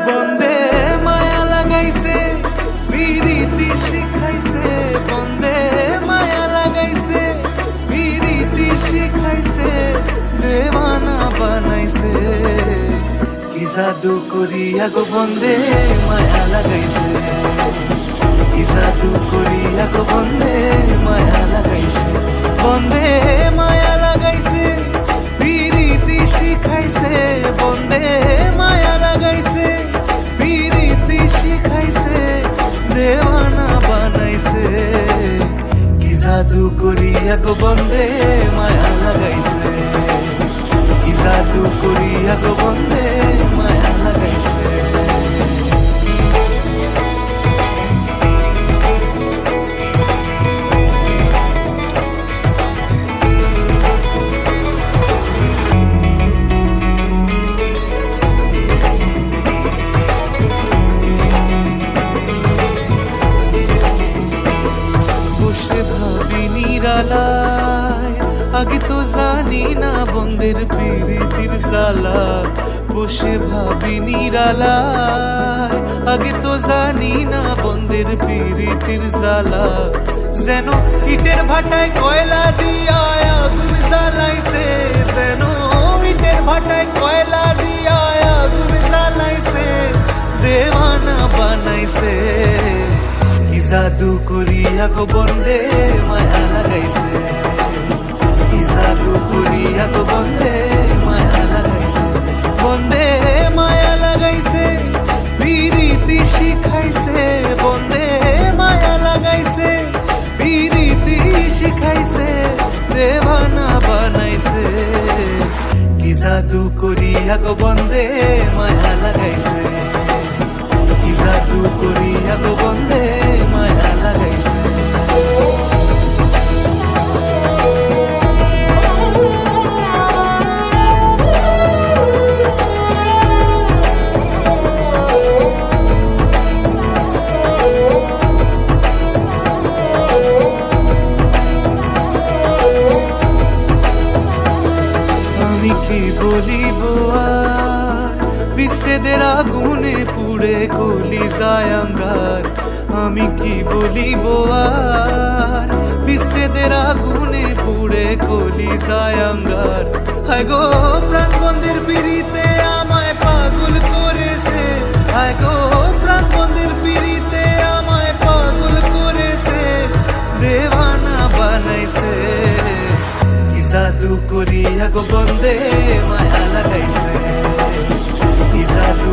বন্দে মায়া লাগাইছে পিরিতি শিখাইছে, বন্দে মায়া লাগাইছে পিরিতি শিখাইছে, দেওয়ানা বানাইছে। কি জাদু করিয়া গো বন্দে মায়া লাগাইছে, কি জাদু করিয়া গো বন্দে মায়া লাগাইছে। বন্দে মায়া লাগাইছে পিরিতি শিখাইছে, বন্দে মায়া লাগাইছে পিরিতি শিখাইছে, দেওয়ানা বানাইছে। কি জাদু করিয়া গো বন্দে মায়া লাগাইছে, কি জাদু করিয়া গো বন্দে মায়া লাগাইছে। বসে ভাবি নিরালায়, আগে তো জানি না বন্দের পিরিতির জ্বালা। বসে ভাবি নিরালায়, আগে তো জানি না বন্দের পিরিতির জ্বালা। যেন ইটের ভাটায় কয়লা দিয়া আগুন জ্বালাইছে, যেন ইটের ভাটায় কয়লা দিয়া আগুন জ্বালাইছে, দেওয়ানা বানাইছে। কি জাদু করিয়া গো বন্দে মায়া লাগাইছে, কি জাদু করিয়া গো বন্দে মায়া লাগাইছে। বন্দে মায়া লাগাইছে পিরিতি শিখাইছে, বন্দে মায়া লাগাইছে পিরিতি শিখাইছে, দেওয়ানা বানাইছে। কি জাদু করিয়া গো বন্দে মায়া লাগাইছে, কি জাদু করিয়া গো বন্দে মায়া লাগাইছে। আমি কি বলিব আর, বিচ্ছেদের আগুনে পুড়ে কলিজায় আঙ্গার। আমি কি বলিব আর, বিচ্ছেদের আগুনে পুড়ে কলিজায় আঙ্গার। হায় গো প্রাণ বন্দের পিড়িতে আমায় পাগল করেছে, হায় গো প্রাণ বন্দের পিড়িতে আমায় পাগল করেছে, দেওয়ানা বানাইছে। কি জাদু করিয়া গো বন্দে মায়া লাগাইছে, কি জাদু